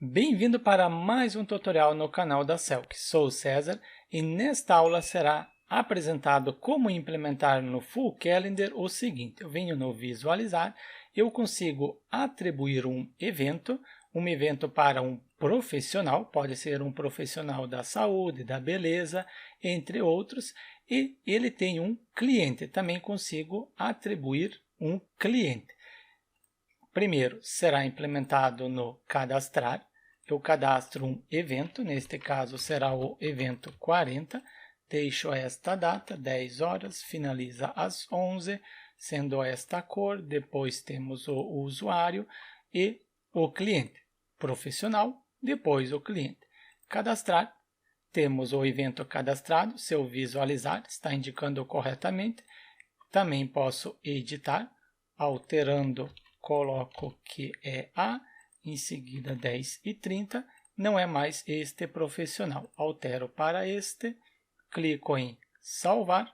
Bem-vindo para mais um tutorial no canal da Selk. Sou o César e nesta aula será apresentado como implementar no Full Calendar o seguinte. Eu venho no Visualizar, eu consigo atribuir um evento para um profissional, pode ser um profissional da saúde, da beleza, entre outros, e ele tem um cliente, também consigo atribuir um cliente. Primeiro, será implementado no cadastrar. Eu cadastro um evento, neste caso será o evento 40. Deixo esta data, 10 horas, finaliza às 11, sendo esta a cor. Depois temos o usuário e o cliente. Profissional, depois o cliente. Cadastrar, temos o evento cadastrado. Se eu visualizar, está indicando corretamente. Também posso editar, alterando. Coloco que é A, em seguida 10h30, não é mais este profissional. Altero para este, clico em salvar,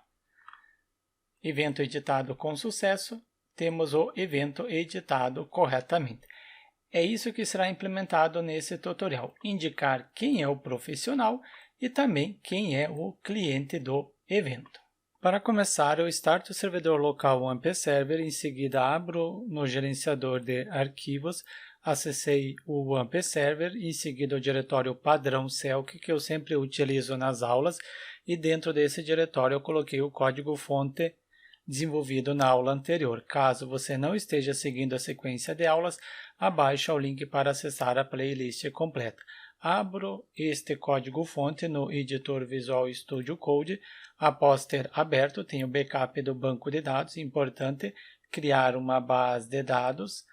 evento editado com sucesso, temos o evento editado corretamente. É isso que será implementado nesse tutorial, indicar quem é o profissional e também quem é o cliente do evento. Para começar, eu starto o servidor local OneP Server, em seguida abro no gerenciador de arquivos, acessei o OneP Server, em seguida o diretório padrão Selk, que eu sempre utilizo nas aulas, e dentro desse diretório eu coloquei o código-fonte desenvolvido na aula anterior. Caso você não esteja seguindo a sequência de aulas, abaixa o link para acessar a playlist completa. Abro este código-fonte no editor Visual Studio Code. Após ter aberto, tenho o backup do banco de dados. Importante criar uma base de dados.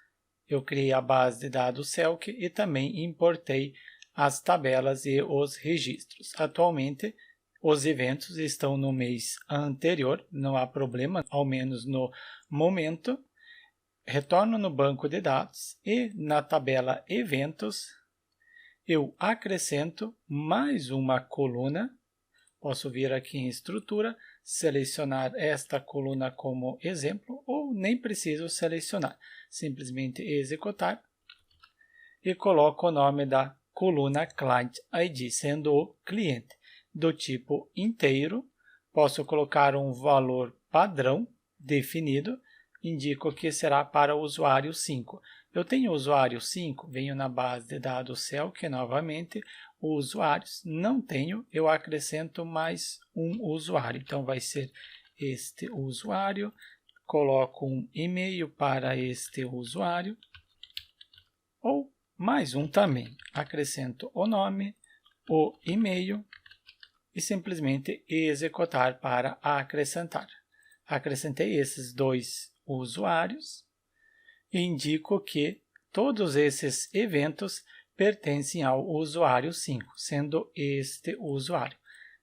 Eu criei a base de dados Selk e também importei as tabelas e os registros. Atualmente, os eventos estão no mês anterior, não há problema, ao menos no momento. Retorno no banco de dados e na tabela Eventos, eu acrescento mais uma coluna. Posso vir aqui em Estrutura, selecionar esta coluna como exemplo, ou nem preciso selecionar. Simplesmente executar e coloco o nome da coluna Client ID, sendo o cliente. Do tipo inteiro, posso colocar um valor padrão definido, indico que será para o usuário 5. Eu tenho o usuário 5, venho na base de dados Selk novamente, usuários, não tenho, eu acrescento mais um usuário. Então, vai ser este usuário, coloco um e-mail para este usuário, ou mais um também. Acrescento o nome, o e-mail e simplesmente executar para acrescentar. Acrescentei esses dois usuários e indico que todos esses eventos pertencem ao usuário 5, sendo este o usuário.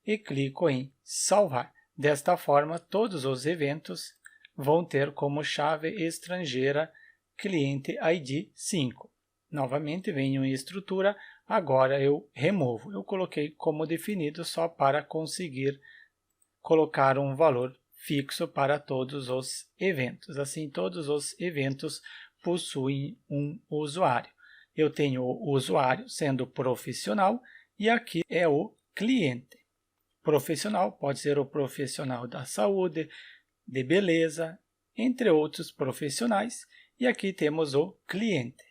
E clico em salvar. Desta forma, todos os eventos vão ter como chave estrangeira cliente ID 5. Novamente, venho em estrutura, agora eu removo. Eu coloquei como definido só para conseguir colocar um valor fixo para todos os eventos. Assim, todos os eventos possuem um usuário. Eu tenho o usuário sendo profissional e aqui é o cliente. Profissional pode ser o profissional da saúde, de beleza, entre outros profissionais. E aqui temos o cliente.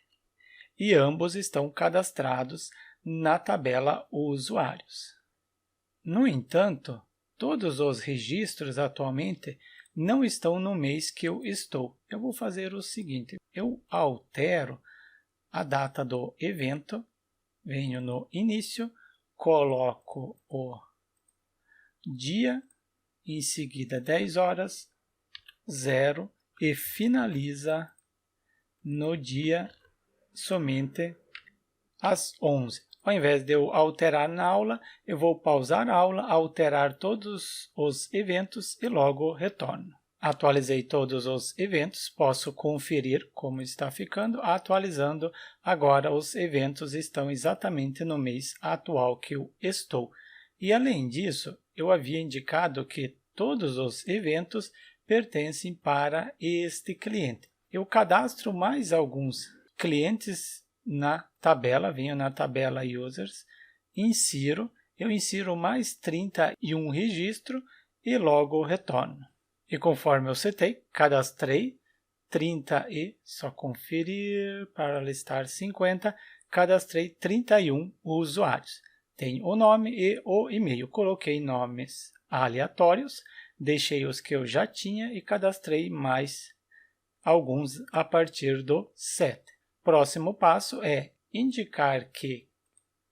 E ambos estão cadastrados na tabela usuários. No entanto, todos os registros atualmente não estão no mês que eu estou. Eu vou fazer o seguinte, eu altero a data do evento, venho no início, coloco o dia, em seguida 10 horas, 0 e finaliza no dia somente às 11. Ao invés de eu alterar na aula, eu vou pausar a aula, alterar todos os eventos e logo retorno. Atualizei todos os eventos, posso conferir como está ficando. Atualizando, agora os eventos estão exatamente no mês atual que eu estou. E além disso, eu havia indicado que todos os eventos pertencem para este cliente. Eu cadastro mais alguns clientes na tabela, venho na tabela Users, eu insiro mais 31 registro e logo retorno. E conforme eu setei, cadastrei 30 e, só conferir para listar 50, cadastrei 31 usuários. Tem o nome e o e-mail. Coloquei nomes aleatórios, deixei os que eu já tinha e cadastrei mais alguns a partir do set. Próximo passo é indicar que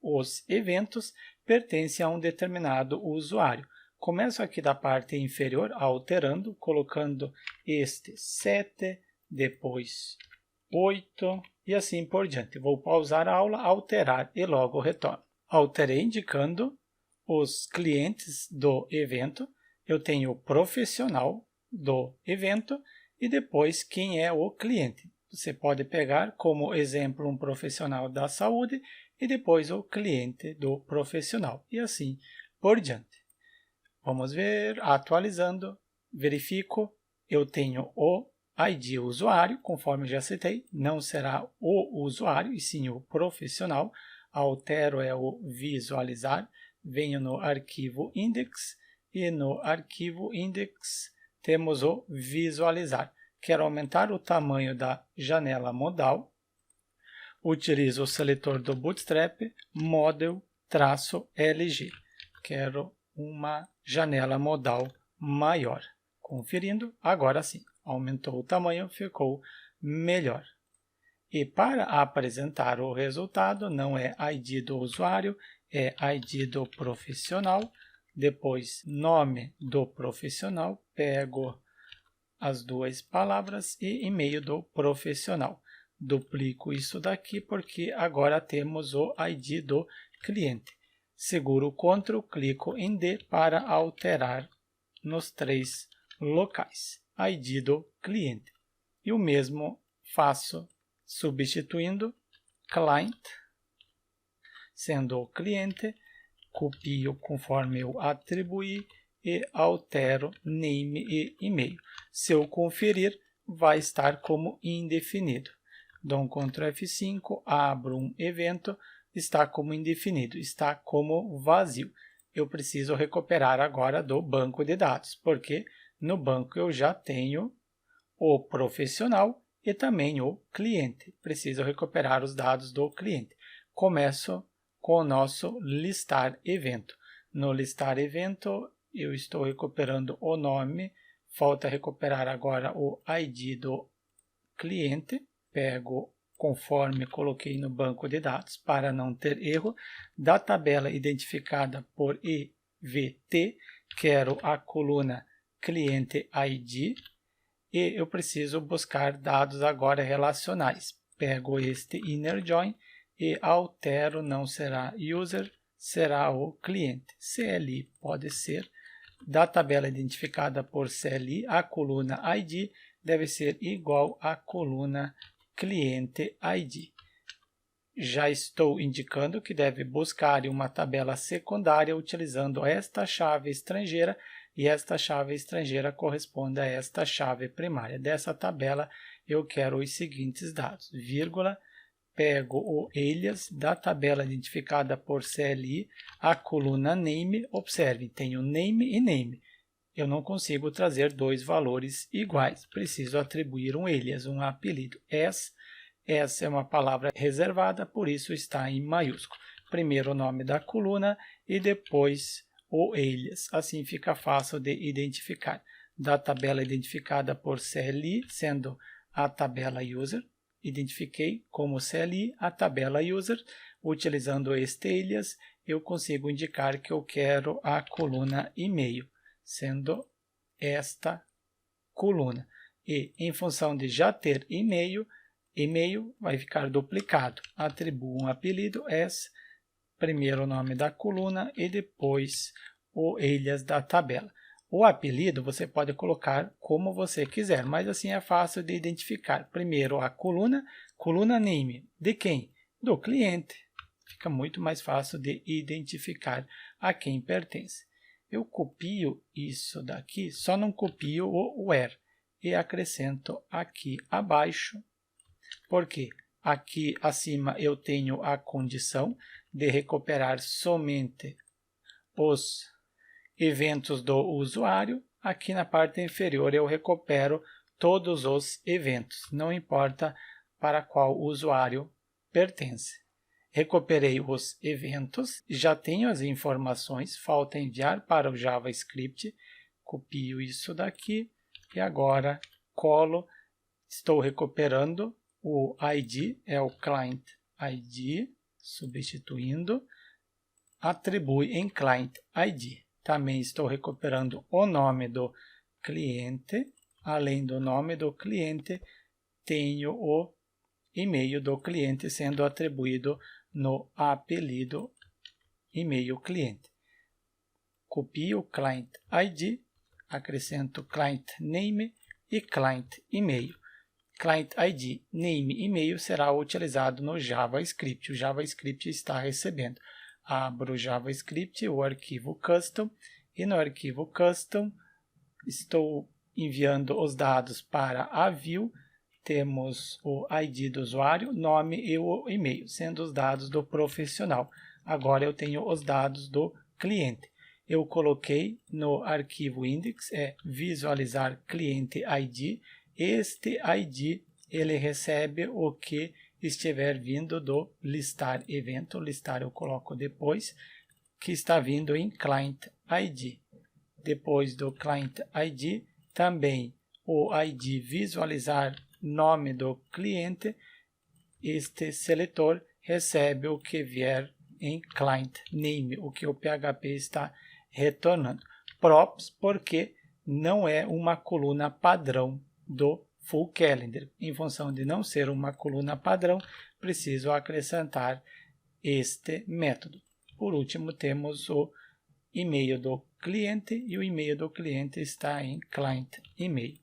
os eventos pertencem a um determinado usuário. Começo aqui da parte inferior, alterando, colocando este 7, depois 8 e assim por diante. Vou pausar a aula, alterar e logo retorno. Alterei indicando os clientes do evento. Eu tenho o profissional do evento e depois quem é o cliente. Você pode pegar como exemplo um profissional da saúde e depois o cliente do profissional e assim por diante. Vamos ver, atualizando, verifico, eu tenho o ID usuário, conforme já citei, não será o usuário, e sim o profissional. Altero é o visualizar, venho no arquivo index e no arquivo index temos o visualizar. Quero aumentar o tamanho da janela modal, utilizo o seletor do Bootstrap, Model-LG. Quero uma janela modal maior. Conferindo, agora sim, aumentou o tamanho, ficou melhor. E para apresentar o resultado, não é ID do usuário, é ID do profissional, depois nome do profissional, pego as duas palavras e e-mail do profissional. Duplico isso daqui porque agora temos o ID do cliente. Seguro o Ctrl, clico em D para alterar nos 3 locais. ID do cliente. E o mesmo faço substituindo client, sendo o cliente, copio conforme eu atribuí e altero name e e-mail. Se eu conferir, vai estar como indefinido. Dou um Ctrl F5, abro um evento, está como indefinido, está como vazio. Eu preciso recuperar agora do banco de dados, porque no banco eu já tenho o profissional e também o cliente. Preciso recuperar os dados do cliente. Começo com o nosso listar evento. No listar evento, eu estou recuperando o nome, falta recuperar agora o ID do cliente. Pego conforme coloquei no banco de dados para não ter erro. Da tabela identificada por EVT, quero a coluna cliente ID e eu preciso buscar dados agora relacionais. Pego este inner join e altero, não será user, será o cliente. CLI pode ser. Da tabela identificada por CLI, a coluna ID deve ser igual à coluna cliente ID. Já estou indicando que deve buscar em uma tabela secundária utilizando esta chave estrangeira e esta chave estrangeira corresponde a esta chave primária. Dessa tabela eu quero os seguintes dados, vírgula, pego o alias da tabela identificada por CLI, a coluna name, observe, tenho name e name. Eu não consigo trazer dois valores iguais, preciso atribuir um alias, um apelido. Essa é uma palavra reservada, por isso está em maiúsculo. Primeiro o nome da coluna e depois o alias. Assim fica fácil de identificar. Da tabela identificada por CLI, sendo a tabela user, identifiquei como CLI a tabela user. Utilizando este alias, eu consigo indicar que eu quero a coluna e-mail, sendo esta coluna. E em função de já ter e-mail vai ficar duplicado. Atribuo um apelido S, primeiro o nome da coluna e depois o alias da tabela. O apelido você pode colocar como você quiser, mas assim é fácil de identificar. Primeiro a coluna name. De quem? Do cliente. Fica muito mais fácil de identificar a quem pertence. Eu copio isso daqui, só não copio o where e acrescento aqui abaixo. Por quê? Aqui acima eu tenho a condição de recuperar somente os eventos do usuário. Aqui na parte inferior eu recupero todos os eventos, não importa para qual usuário pertence. Recuperei os eventos, já tenho as informações, falta enviar para o JavaScript, copio isso daqui e agora colo, estou recuperando o ID, é o client ID, substituindo, atribui em client ID. Também estou recuperando o nome do cliente, além do nome do cliente, tenho o e-mail do cliente sendo atribuído no apelido e-mail cliente. Copio o client ID, acrescento client name e client e-mail. Client ID, name e e-mail será utilizado no JavaScript. O JavaScript está recebendo. Abro o JavaScript, o arquivo custom, e no arquivo custom estou enviando os dados para a view. Temos o ID do usuário, nome e o e-mail, sendo os dados do profissional. Agora eu tenho os dados do cliente. Eu coloquei no arquivo index, visualizar cliente ID. Este ID ele recebe o que estiver vindo do listar evento. Listar eu coloco depois, que está vindo em client ID. Depois do client ID, também o ID visualizar nome do cliente, este seletor recebe o que vier em client name, o que o PHP está retornando. Props, porque não é uma coluna padrão do Full Calendar. Em função de não ser uma coluna padrão, preciso acrescentar este método. Por último, temos o e-mail do cliente e o e-mail do cliente está em client e-mail.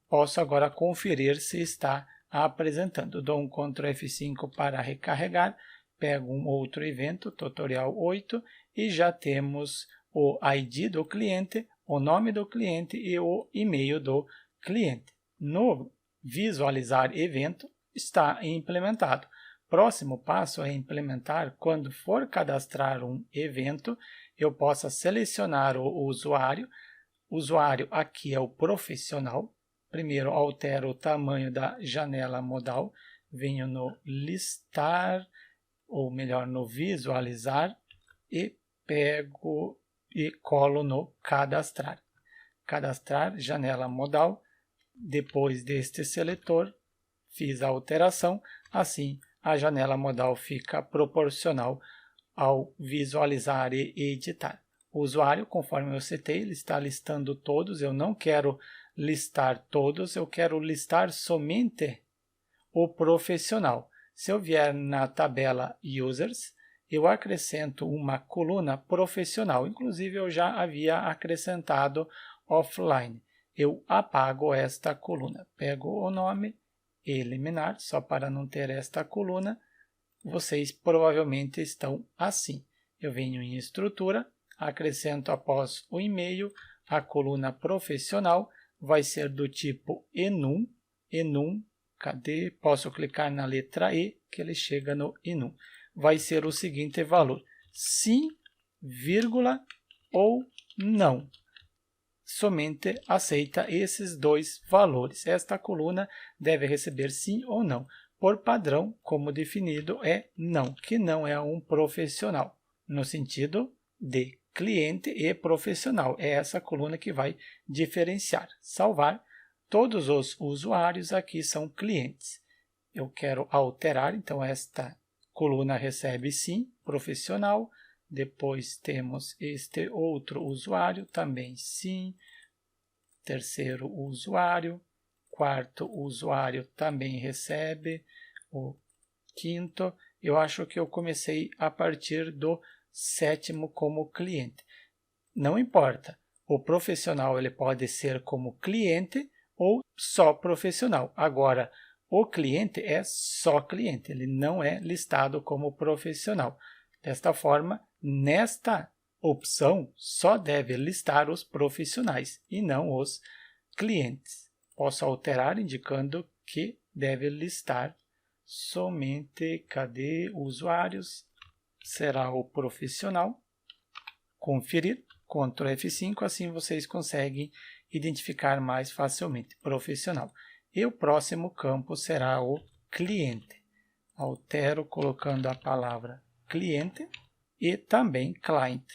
Posso agora conferir se está apresentando. Dou um Ctrl F5 para recarregar, pego um outro evento, tutorial 8, e já temos o ID do cliente, o nome do cliente e o e-mail do cliente. No visualizar evento está implementado. Próximo passo é implementar quando for cadastrar um evento, eu possa selecionar o usuário. O usuário aqui é o profissional. Primeiro altero o tamanho da janela modal, venho no listar, ou melhor, no visualizar, e pego e colo no cadastrar. Cadastrar, janela modal, depois deste seletor, fiz a alteração, assim a janela modal fica proporcional ao visualizar e editar. O usuário, conforme eu citei, ele está listando todos, eu não quero listar todos, eu quero listar somente o profissional. Se eu vier na tabela Users, eu acrescento uma coluna profissional, inclusive eu já havia acrescentado offline. Eu apago esta coluna, pego o nome, eliminar, só para não ter esta coluna. Vocês provavelmente estão assim. Eu venho em estrutura, acrescento após o e-mail a coluna profissional, vai ser do tipo enum, cadê? Posso clicar na letra E, que ele chega no enum. Vai ser o seguinte valor, sim, vírgula ou não. Somente aceita esses dois valores. Esta coluna deve receber sim ou não. Por padrão, como definido, é não, que não é um profissional, no sentido de cliente e profissional. É essa coluna que vai diferenciar. Salvar. Todos os usuários aqui são clientes. Eu quero alterar, então esta coluna recebe sim, profissional. Depois temos este outro usuário, também sim. Terceiro usuário. Quarto usuário também recebe. O quinto, eu acho que eu comecei a partir do sétimo como cliente. Não importa, o profissional ele pode ser como cliente ou só profissional. Agora, o cliente é só cliente, ele não é listado como profissional. Desta forma, nesta opção, só deve listar os profissionais e não os clientes. Posso alterar indicando que deve listar somente, cadê usuários? Será o profissional. Conferir, Ctrl F5, assim vocês conseguem identificar mais facilmente, profissional. E o próximo campo será o cliente. Altero colocando a palavra cliente e também client.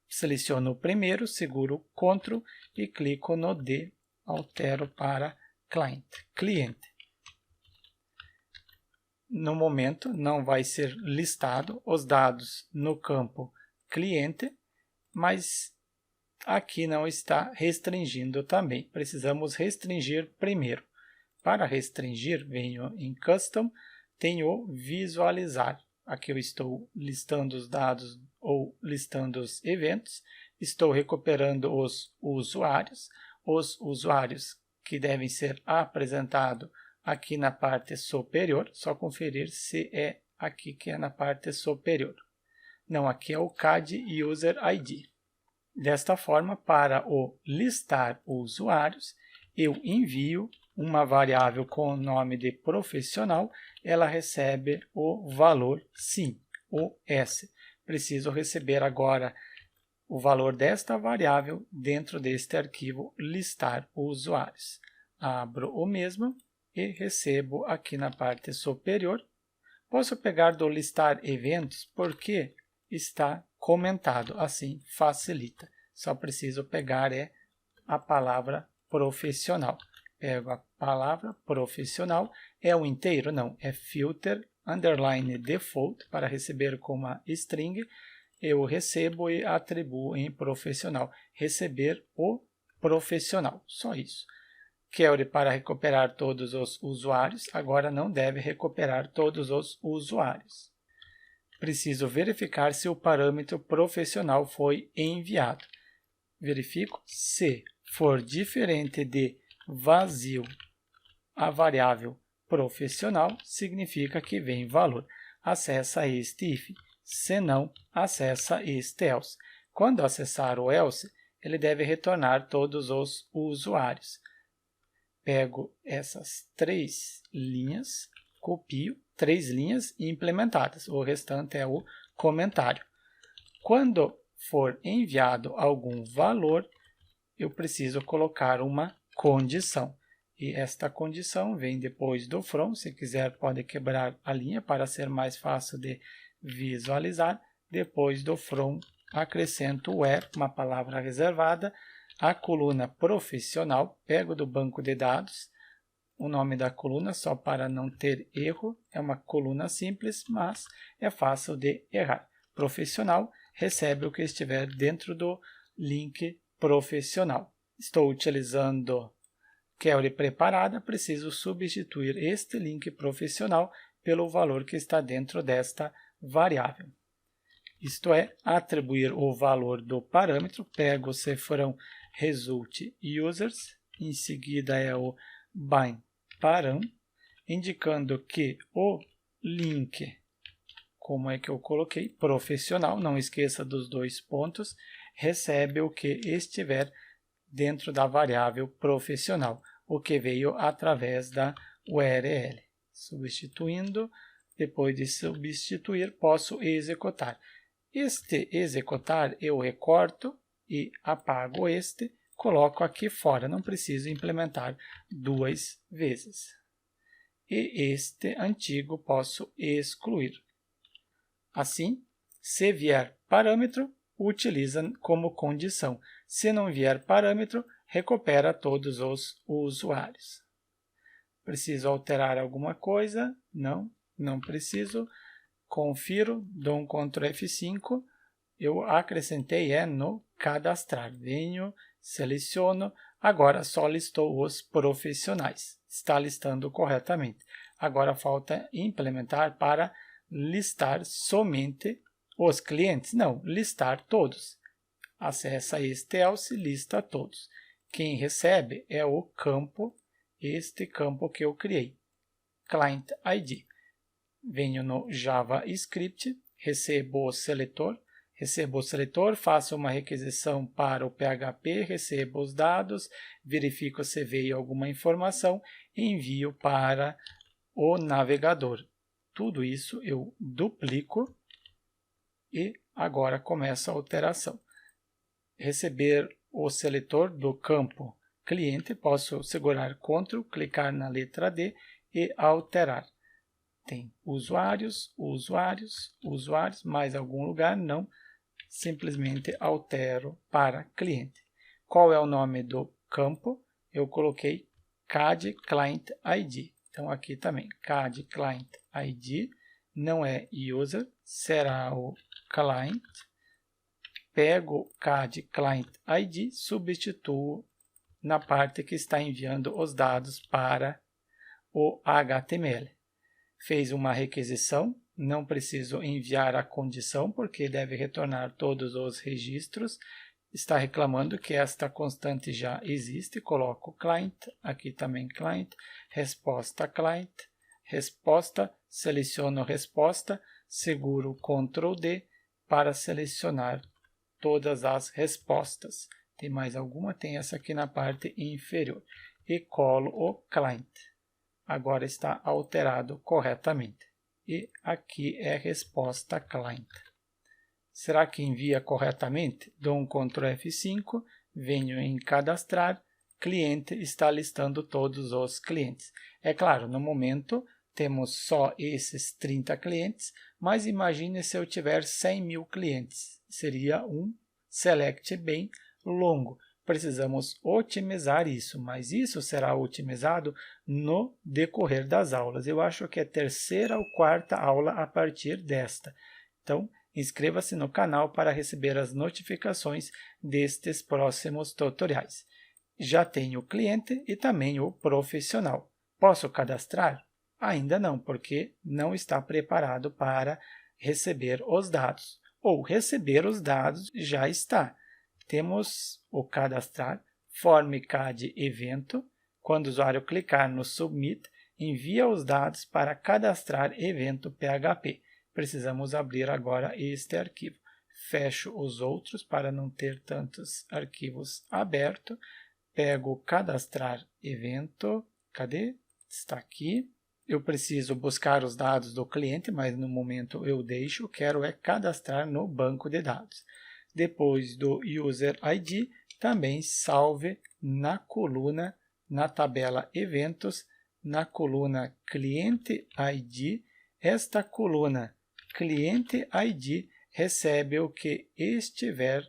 Seleciono o primeiro, seguro Ctrl e clico no D, altero para client, cliente. No momento não vai ser listado os dados no campo cliente, mas aqui não está restringindo também. Precisamos restringir primeiro. Para restringir, venho em Custom, tenho Visualizar. Aqui eu estou listando os dados ou listando os eventos. Estou recuperando os usuários que devem ser apresentados aqui na parte superior. Só conferir se é aqui que é na parte superior. Não, aqui é o CAD User ID. Desta forma, para o listar usuários, eu envio uma variável com o nome de profissional, ela recebe o valor sim, o S. Preciso receber agora o valor desta variável dentro deste arquivo listar usuários. Abro o mesmo e recebo aqui na parte superior. Posso pegar do listar eventos porque está comentado, assim facilita. Só preciso pegar a palavra profissional. Pego a palavra profissional, é o inteiro? Não, é filter underline default para receber como uma string. Eu recebo e atribuo em profissional. Receber o profissional, só isso. Query para recuperar todos os usuários, agora não deve recuperar todos os usuários. Preciso verificar se o parâmetro profissional foi enviado. Verifico se for diferente de vazio a variável profissional, significa que vem valor. Acessa este if, se não, acessa este else. Quando acessar o else, ele deve retornar todos os usuários. Pego essas 3 linhas, copio 3 linhas implementadas. O restante é o comentário. Quando for enviado algum valor, eu preciso colocar uma condição. E esta condição vem depois do from. Se quiser, pode quebrar a linha para ser mais fácil de visualizar. Depois do from, acrescento o where, uma palavra reservada, a coluna profissional, pego do banco de dados o nome da coluna só para não ter erro, é uma coluna simples, mas é fácil de errar. Profissional recebe o que estiver dentro do link profissional. Estou utilizando query preparada, preciso substituir este link profissional pelo valor que está dentro desta variável. Isto é, atribuir o valor do parâmetro, pego o cifrão result users, em seguida é o bind param, indicando que o link, como é que eu coloquei, profissional, não esqueça dos 2 pontos, recebe o que estiver dentro da variável profissional, o que veio através da URL. Substituindo, depois de substituir, posso executar. Este executar eu recorto e apago este, coloco aqui fora, não preciso implementar 2 vezes. E este antigo posso excluir. Assim, se vier parâmetro, utiliza como condição. Se não vier parâmetro, recupera todos os usuários. Preciso alterar alguma coisa? Não preciso. Confiro, dou um Ctrl F5, eu acrescentei no cadastrar. Venho, seleciono, agora só listou os profissionais. Está listando corretamente. Agora falta implementar para listar somente os clientes. Não, listar todos. Acessa este else, lista todos. Quem recebe é o campo, este campo que eu criei, Client ID. Venho no JavaScript, recebo o seletor, faço uma requisição para o PHP, recebo os dados, verifico se veio alguma informação, envio para o navegador. tudo isso eu duplico e agora começa a alteração. Receber o seletor do campo cliente, posso segurar Ctrl, clicar na letra D e alterar. Tem usuários, usuários, usuários, mais algum lugar? Não, simplesmente altero para cliente. Qual é o nome do campo? Eu coloquei CAD Client ID. Então, aqui também, CAD Client ID, não é user, será o client. Pego CAD Client ID, substituo na parte que está enviando os dados para o HTML. Fez uma requisição, não preciso enviar a condição, porque deve retornar todos os registros. Está reclamando que esta constante já existe, coloco client, aqui também client, resposta client, resposta, seleciono resposta, seguro Ctrl D para selecionar todas as respostas. Tem mais alguma? Tem essa aqui na parte inferior. E colo o client. Agora está alterado corretamente. E aqui é resposta client. Será que envia corretamente? Dou um Ctrl F5, venho em cadastrar, cliente está listando todos os clientes. É claro, no momento temos só esses 30 clientes, mas imagine se eu tiver 100.000 clientes. Seria um select bem longo. Precisamos otimizar isso, mas isso será otimizado no decorrer das aulas. Eu acho que é a terceira ou quarta aula a partir desta. Então, inscreva-se no canal para receber as notificações destes próximos tutoriais. Já tenho o cliente e também o profissional. Posso cadastrar? Ainda não, porque não está preparado para receber os dados. Ou receber os dados já está. Temos o cadastrar, form CAD evento. Quando o usuário clicar no Submit, envia os dados para cadastrar evento PHP. Precisamos abrir agora este arquivo. Fecho os outros para não ter tantos arquivos abertos. Pego cadastrar evento. Cadê? Está aqui. Eu preciso buscar os dados do cliente, mas no momento eu deixo. Quero é cadastrar no banco de dados. Depois do User ID, também salve na coluna, na tabela Eventos, na coluna Cliente ID. Esta coluna Cliente ID recebe o que estiver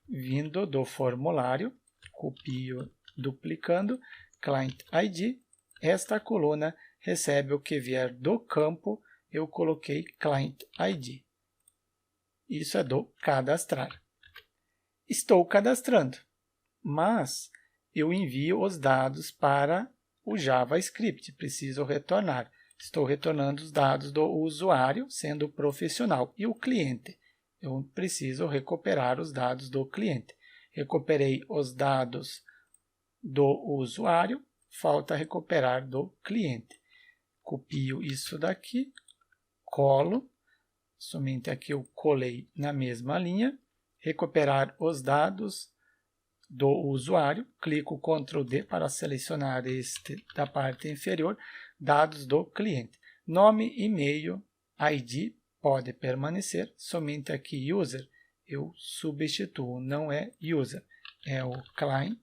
vindo do formulário. Copio duplicando, Client ID. Esta coluna recebe o que vier do campo, eu coloquei Client ID. Isso é do cadastrar. Estou cadastrando, mas eu envio os dados para o JavaScript. Preciso retornar. Estou retornando os dados do usuário, sendo profissional, e o cliente. Eu preciso recuperar os dados do cliente. Recuperei os dados do usuário, falta recuperar do cliente. Copio isso daqui, colo. Somente aqui eu colei na mesma linha, recuperar os dados do usuário, clico Ctrl D para selecionar este da parte inferior, dados do cliente. Nome, e-mail, ID pode permanecer, somente aqui user eu substituo, não é user, é o client.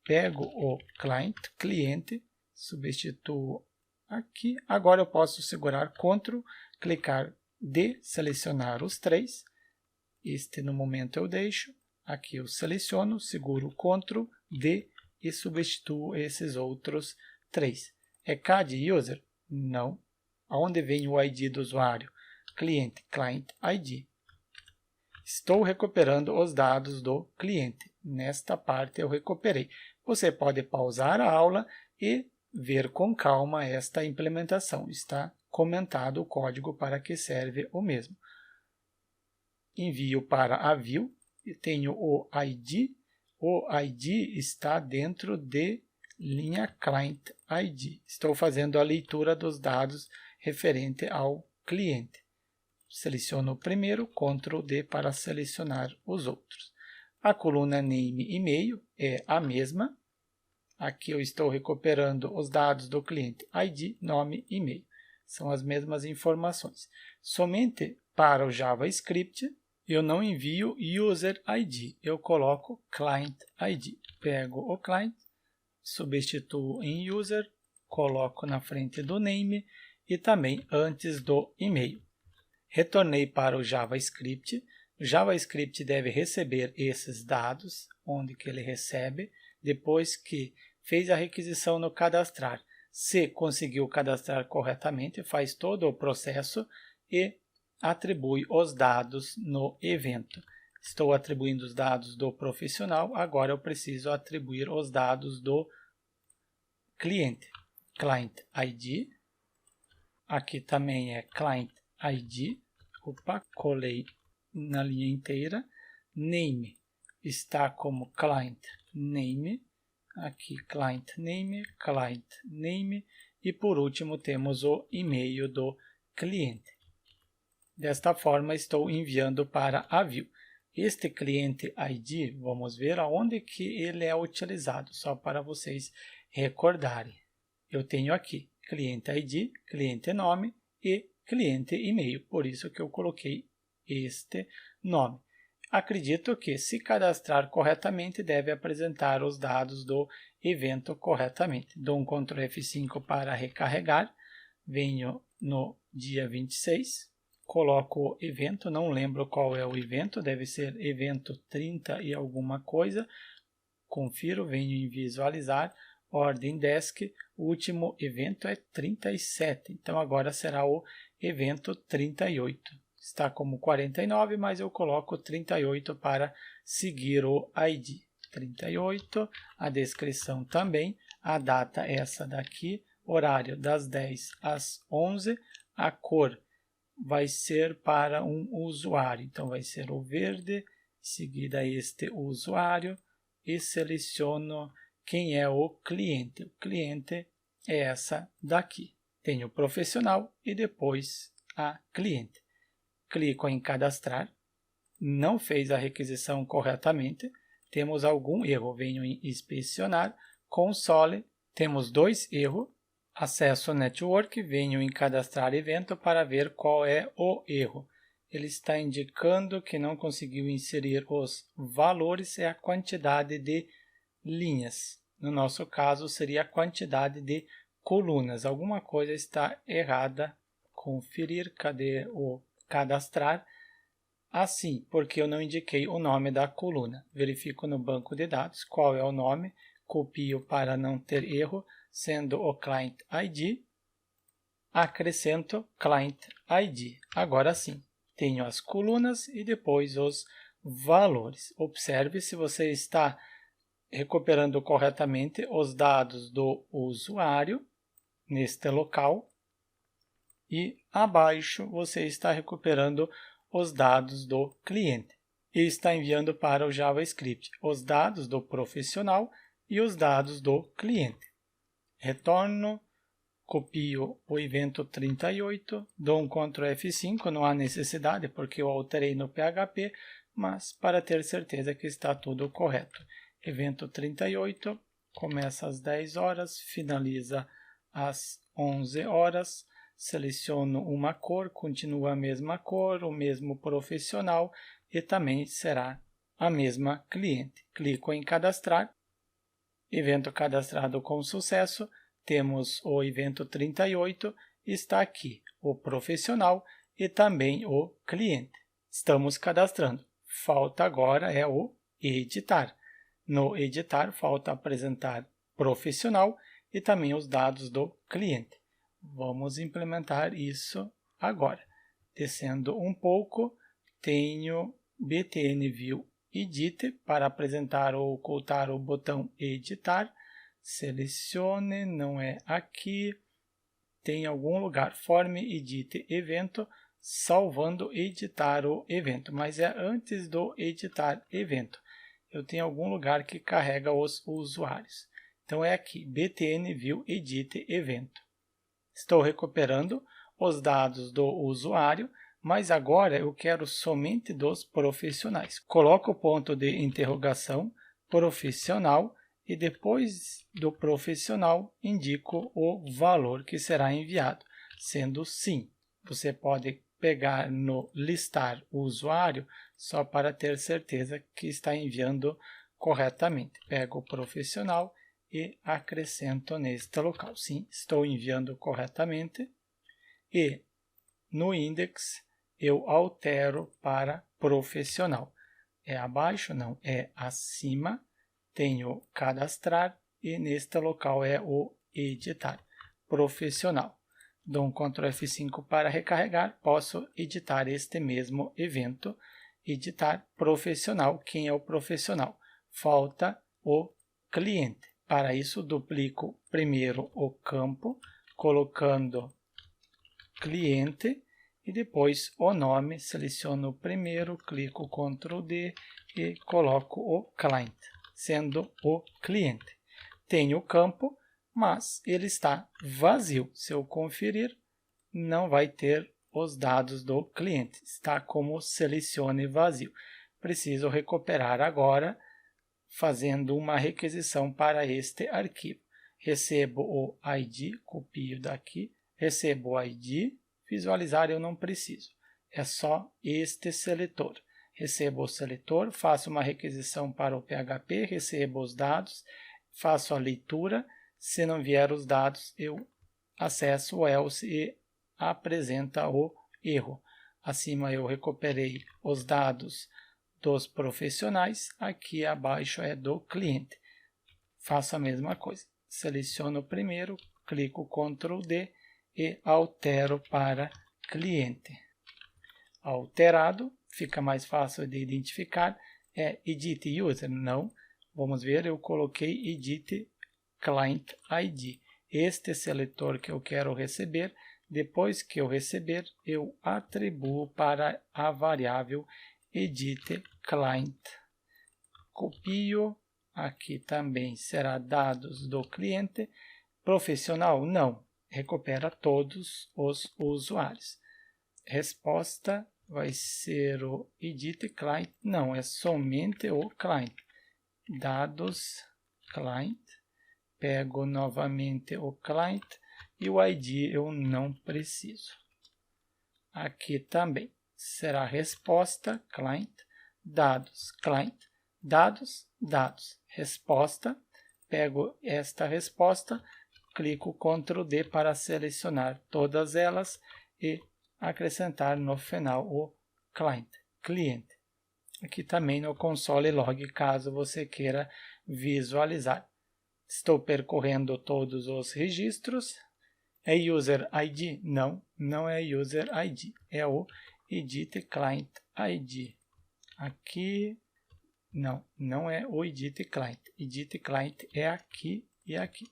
Pego o client, cliente, substituo aqui. Agora eu posso segurar Ctrl, clicar D, selecionar os três. Este no momento eu deixo. Aqui eu seleciono, seguro Ctrl D e substituo esses outros três. É CAD User? Não. Aonde vem o ID do usuário? Cliente, Client ID. Estou recuperando os dados do cliente. Nesta parte eu recuperei. Você pode pausar a aula e ver com calma esta implementação. Está comentado o código para que serve o mesmo. Envio para a view e tenho o ID. O ID está dentro de linha Client ID. Estou fazendo a leitura dos dados referente ao cliente. Seleciono o primeiro, Ctrl D para selecionar os outros. A coluna Name e e-mail é a mesma. Aqui eu estou recuperando os dados do cliente, ID, nome e e-mail. são as mesmas informações. Somente para o JavaScript, eu não envio user ID, eu coloco client ID. Pego o client, substituo em user, coloco na frente do name e também antes do e-mail. Retornei para o JavaScript. O JavaScript deve receber esses dados, onde que ele recebe, depois que fez a requisição no cadastrar. Se conseguiu cadastrar corretamente, faz todo o processo e atribui os dados no evento. Estou atribuindo os dados do profissional, agora eu preciso atribuir os dados do cliente. Client ID, aqui também é Client ID, opa, colei na linha inteira. Name está como Client Name, aqui Client Name, e por último temos o e-mail do cliente. Desta forma, estou enviando para a view. Este cliente ID, vamos ver aonde que ele é utilizado, só para vocês recordarem. Eu tenho aqui cliente ID, cliente nome e cliente e-mail, por isso que eu coloquei este nome. Acredito que, se cadastrar corretamente, deve apresentar os dados do evento corretamente. Dou um Ctrl F5 para recarregar, venho no dia 26, coloco o evento, não lembro qual é o evento, deve ser evento 30 e alguma coisa, confiro, venho em visualizar, ordem desk, o último evento é 37, então agora será o evento 38. Está como 49, mas eu coloco 38 para seguir o ID. 38, a descrição também, a data essa daqui, horário das 10 às 11, a cor vai ser para um usuário, então vai ser o verde, em seguida este usuário, e seleciono quem é o cliente. O cliente é essa daqui. Tenho o profissional e depois a cliente. Clico em cadastrar, não fez a requisição corretamente, temos algum erro, venho em inspecionar, console, temos 2 erros, acesso network, venho em cadastrar evento para ver qual é o erro. Ele está indicando que não conseguiu inserir os valores, é a quantidade de linhas. No nosso caso, seria a quantidade de colunas. Alguma coisa está errada. Conferir, cadê o cadastrar? Assim, porque eu não indiquei o nome da coluna. Verifico no banco de dados qual é o nome, copio para não ter erro, sendo o Client ID, acrescento Client ID. Agora sim, tenho as colunas e depois os valores. Observe se você está recuperando corretamente os dados do usuário neste local e abaixo você está recuperando os dados do cliente e está enviando para o JavaScript os dados do profissional e os dados do cliente. Retorno, copio o evento 38, dou um Ctrl F5, não há necessidade porque eu alterei no PHP, mas para ter certeza que está tudo correto. Evento 38, começa às 10 horas, finaliza às 11 horas, seleciono uma cor, continua a mesma cor, o mesmo profissional e também será a mesma cliente. Clico em cadastrar, evento cadastrado com sucesso, temos o evento 38, está aqui o profissional e também o cliente. Estamos cadastrando, falta agora é o editar. No editar, falta apresentar profissional e também os dados do cliente. Vamos implementar isso agora. Descendo um pouco, tenho btn view edit para apresentar ou ocultar o botão editar. Selecione, não é aqui. Tem algum lugar, form edit evento, salvando editar o evento, mas é antes do editar evento. Eu tenho algum lugar que carrega os usuários. Então é aqui, btn view edit evento. Estou recuperando os dados do usuário, mas agora eu quero somente dos profissionais. Coloco o ponto de interrogação, profissional, e depois do profissional indico o valor que será enviado. sendo sim. Você pode pegar no listar o usuário só para ter certeza que está enviando corretamente. Pego o profissional e acrescento neste local. Sim, estou enviando corretamente. E no index eu altero para profissional. É abaixo? Não, é acima. Tenho cadastrar e neste local é o editar. Profissional. Dou um Ctrl F5 para recarregar. Posso editar este mesmo evento. Editar profissional. Quem é o profissional? Falta o cliente. Para isso, duplico primeiro o campo, colocando cliente e depois o nome. Seleciono o primeiro, clico Ctrl D e coloco o client, sendo o cliente. Tenho o campo, mas ele está vazio. Se eu conferir, não vai ter os dados do cliente. Está como selecione vazio. Preciso recuperar agora, fazendo uma requisição para este arquivo. Recebo o ID, copio daqui, recebo o ID, visualizar eu não preciso. É só este seletor. Recebo o seletor, faço uma requisição para o PHP, recebo os dados, faço a leitura. Se não vier os dados, eu acesso o else e apresenta o erro. Acima eu recuperei os dados dos profissionais, aqui abaixo é do cliente. Faço a mesma coisa. Seleciono o primeiro, clico Ctrl D e altero para cliente. Alterado, fica mais fácil de identificar. É Edit User? Não. Vamos ver, eu coloquei Edit Client ID. Este seletor que eu quero receber. Depois que eu receber, eu atribuo para a variável Edit Client. Copio. Aqui também será dados do cliente. Profissional? Não. Recupera todos os usuários. Resposta vai ser o Edit Client. Não, é somente o client. Dados client. Pego novamente o client e o ID eu não preciso. Aqui também será resposta client, dados client, dados, dados, resposta. Pego esta resposta, clico Ctrl D para selecionar todas elas e acrescentar no final o client, cliente. Aqui também no console log, caso você queira visualizar. Estou percorrendo todos os registros. É User ID? Não, não é User ID. É o Edit Client ID. Aqui, não, não é o Edit Client. Edit Client é aqui e aqui.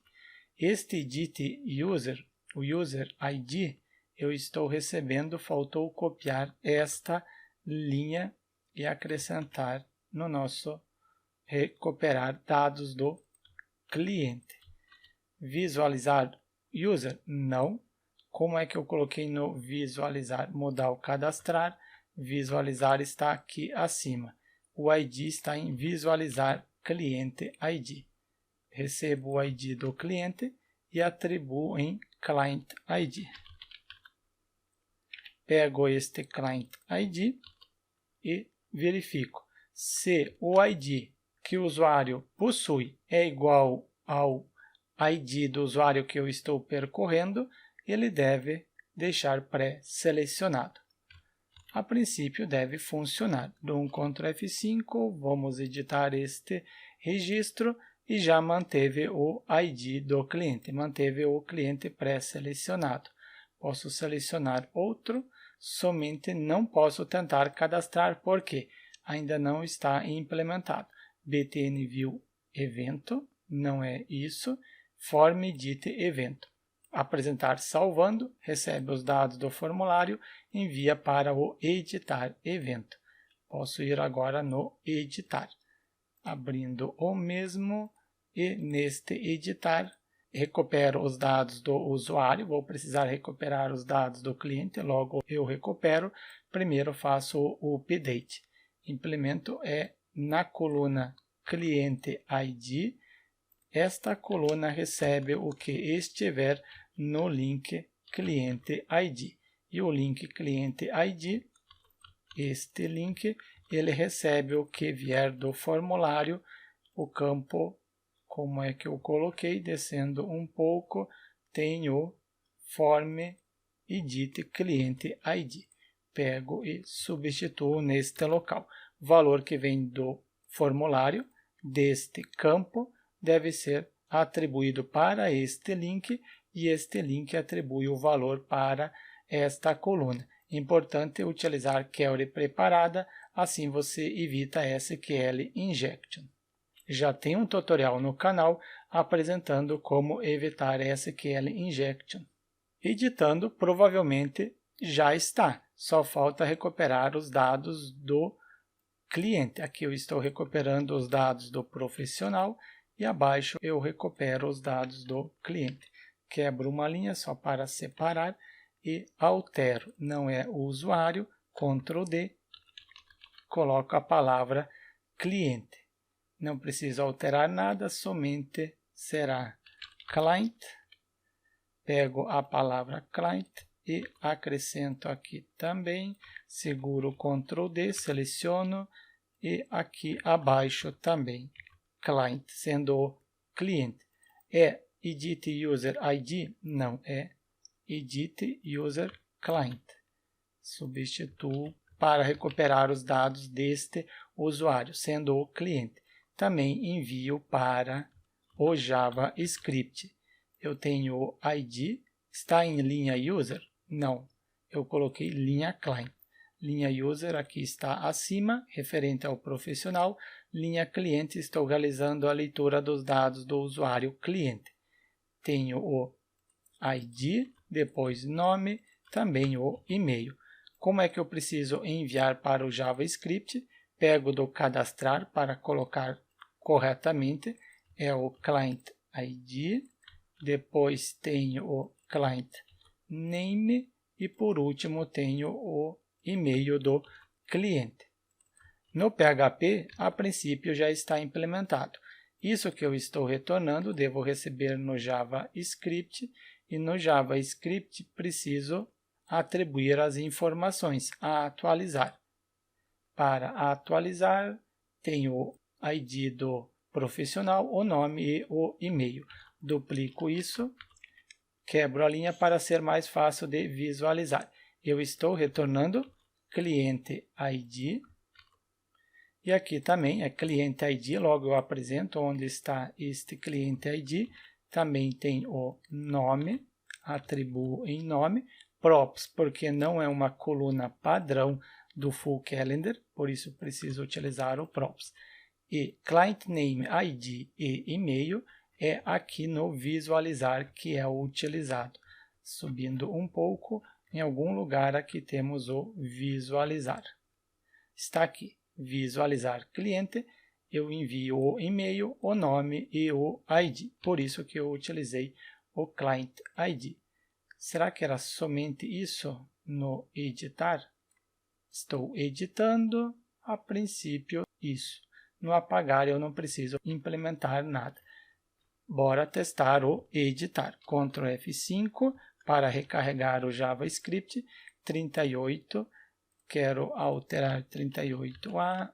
Este Edit User, o User ID, eu estou recebendo, faltou copiar esta linha e acrescentar no nosso recuperar dados do cliente. Visualizar user? Não. Como é que eu coloquei no visualizar? Modal cadastrar. Visualizar está aqui acima. O ID está em visualizar cliente ID. Recebo o ID do cliente e atribuo em client ID. Pego este client ID e verifico. Se o ID que o usuário possui é igual ao ID do usuário que eu estou percorrendo, ele deve deixar pré-selecionado. A princípio deve funcionar. Dou um Ctrl F5, vamos editar este registro e já manteve o ID do cliente, manteve o cliente pré-selecionado. Posso selecionar outro, somente não posso tentar cadastrar porque ainda não está implementado. btn view evento, não é isso. Form edit evento. Apresentar salvando, recebe os dados do formulário, envia para o editar evento. Posso ir agora no editar. Abrindo o mesmo e neste editar, recupero os dados do usuário. Vou precisar recuperar os dados do cliente, logo eu recupero. Primeiro faço o update. Implemento na coluna cliente ID. Esta coluna recebe o que estiver no link cliente ID. E o link cliente ID, este link, ele recebe o que vier do formulário, o campo, como é que eu coloquei, descendo um pouco, tem o form edit cliente ID. Pego e substituo neste local. O valor que vem do formulário deste campo deve ser atribuído para este link e este link atribui o valor para esta coluna. Importante utilizar query preparada, assim você evita SQL injection. Já tem um tutorial no canal apresentando como evitar SQL injection. Editando, provavelmente já está, só falta recuperar os dados do cliente. Aqui eu estou recuperando os dados do profissional e abaixo eu recupero os dados do cliente. Quebro uma linha só para separar e altero, não é o usuário, Ctrl D, coloco a palavra cliente. Não preciso alterar nada, somente será client. Pego a palavra client e acrescento aqui também, seguro Ctrl D, seleciono e aqui abaixo também client, sendo o cliente. É edit user ID? Não, é edit user client. Substituo para recuperar os dados deste usuário, sendo o cliente. Também envio para o JavaScript. Eu tenho o ID, está em linha user? Não, eu coloquei linha client. Linha user aqui está acima, referente ao profissional. Linha cliente, estou realizando a leitura dos dados do usuário cliente. Tenho o ID, depois nome, também o e-mail. Como é que eu preciso enviar para o JavaScript? Pego do cadastrar para colocar corretamente, é o client ID, depois tenho o client name e por último tenho o e-mail do cliente. No PHP, a princípio já está implementado. Isso que eu estou retornando, devo receber no JavaScript e no JavaScript preciso atribuir as informações a atualizar. Para atualizar, tenho o ID do profissional, o nome e o e-mail. Duplico isso, quebro a linha para ser mais fácil de visualizar. Eu estou retornando cliente ID e aqui também é cliente ID, logo eu apresento onde está este cliente ID. Também tem o nome, atribuo em nome, props, porque não é uma coluna padrão do Full Calendar, por isso preciso utilizar o props. E client name, ID e e-mail é aqui no visualizar que é o utilizado. Subindo um pouco, em algum lugar aqui temos o visualizar. Está aqui, visualizar cliente, eu envio o e-mail, o nome e o ID. Por isso que eu utilizei o client ID. Será que era somente isso no editar? Estou editando, a princípio, isso. No apagar, eu não preciso implementar nada. Bora testar o editar. Ctrl F5 para recarregar o JavaScript. 38, quero alterar 38A,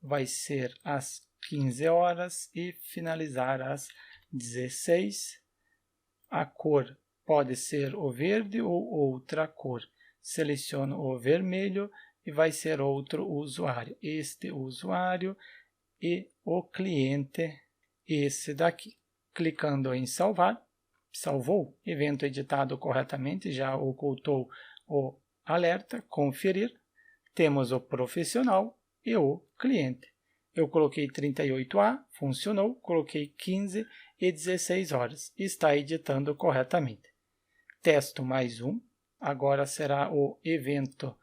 vai ser às 15 horas e finalizar às 16. A cor pode ser o verde ou outra cor. Seleciono o vermelho e vai ser outro usuário. Este usuário e o cliente, esse daqui. Clicando em salvar, salvou, evento editado corretamente, já ocultou o alerta, conferir. Temos o profissional e o cliente. Eu coloquei 38A, funcionou, coloquei 15 e 16 horas, está editando corretamente. Testo mais um, agora será o evento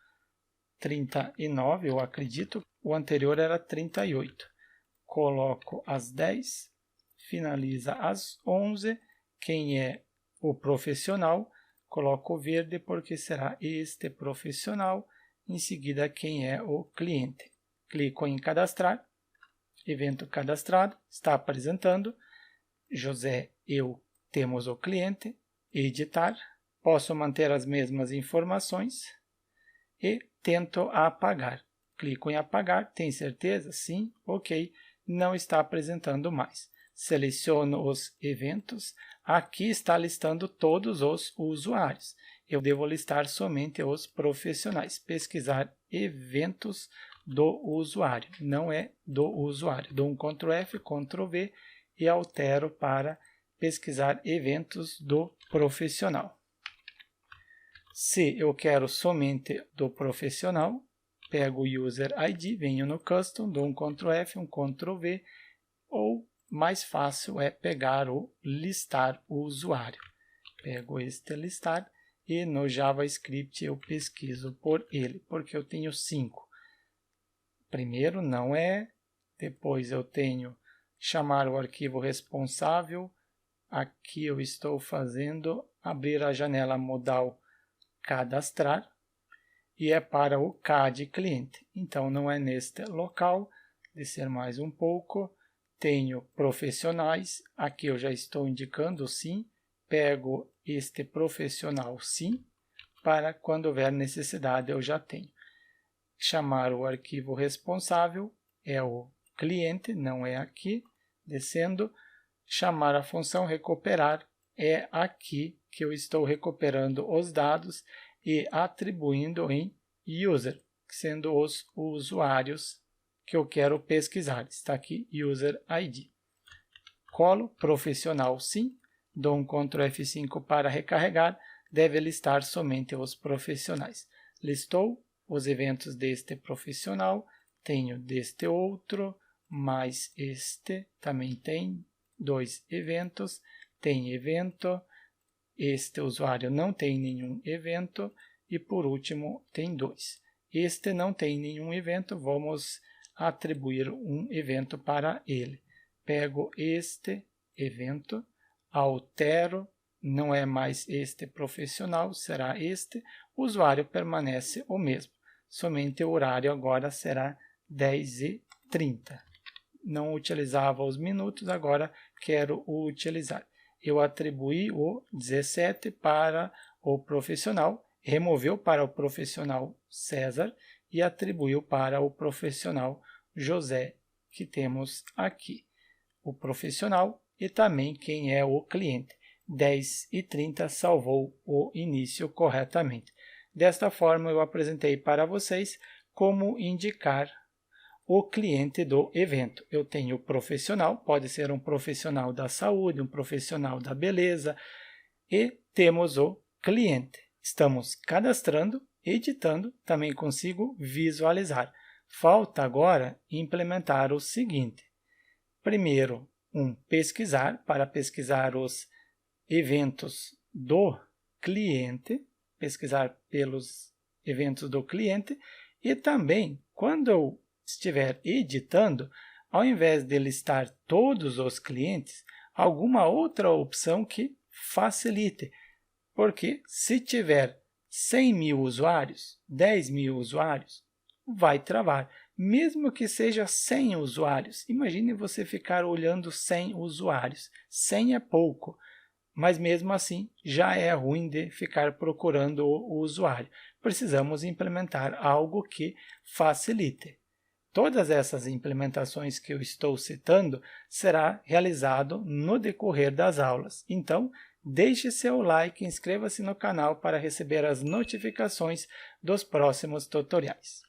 39, eu acredito, o anterior era 38. Coloco às 10, finaliza às 11, quem é o profissional, coloco o verde porque será este profissional, em seguida quem é o cliente. Clico em cadastrar, evento cadastrado, está apresentando, José, eu, temos o cliente, editar, Posso manter as mesmas informações e tento apagar. Clico em apagar, tem certeza? Sim, ok, não está apresentando mais. Seleciono os eventos, aqui está listando todos os usuários. Eu devo listar somente os profissionais, pesquisar eventos do usuário, não é do usuário. Dou um Ctrl F, Ctrl V e altero para pesquisar eventos do profissional. Se eu quero somente do profissional, pego o User ID, venho no Custom, dou um Ctrl F, um Ctrl V, ou mais fácil é pegar o listar o usuário. Pego este listar e no JavaScript eu pesquiso por ele, porque eu tenho 5. Primeiro não é, depois eu tenho chamar o arquivo responsável, aqui eu estou fazendo abrir a janela modal cadastrar, e é para o CAD cliente. Então, não é neste local. Descer mais um pouco. Tenho profissionais. Aqui eu já estou indicando sim. Pego este profissional sim. Para quando houver necessidade eu já tenho. Chamar o arquivo responsável é o cliente, não é aqui. Descendo. Chamar a função recuperar é aqui que eu estou recuperando os dados e atribuindo em user, sendo os usuários que eu quero pesquisar. Está aqui user ID. Colo profissional sim, dou um Ctrl F5 para recarregar, deve listar somente os profissionais. Listou os eventos deste profissional, tenho deste outro, mais este também tem 2 eventos, tem evento, este usuário não tem nenhum evento e por último tem 2. Este não tem nenhum evento, vamos atribuir um evento para ele. Pego este evento, altero, não é mais este profissional, será este, o usuário permanece o mesmo, somente o horário agora será 10h30. Não utilizava os minutos, agora quero utilizar. Eu atribuí o 17 para o profissional, removeu para o profissional César e atribuiu para o profissional José, que temos aqui. O profissional e também quem é o cliente. 10h30 salvou o início corretamente. Desta forma, eu apresentei para vocês como indicar o cliente do evento. Eu tenho o profissional, pode ser um profissional da saúde, um profissional da beleza, e temos o cliente. Estamos cadastrando, editando, também consigo visualizar. Falta agora implementar o seguinte. Primeiro, pesquisar, para pesquisar os eventos do cliente, pesquisar pelos eventos do cliente, e também, quando eu estiver editando, ao invés de listar todos os clientes, alguma outra opção que facilite. Porque se tiver 100.000 usuários, 10.000 usuários, vai travar. Mesmo que seja 100 usuários, imagine você ficar olhando 100 usuários. 100 é pouco, mas mesmo assim já é ruim de ficar procurando o usuário. Precisamos implementar algo que facilite. Todas essas implementações que eu estou citando será realizado no decorrer das aulas. Então, deixe seu like e inscreva-se no canal para receber as notificações dos próximos tutoriais.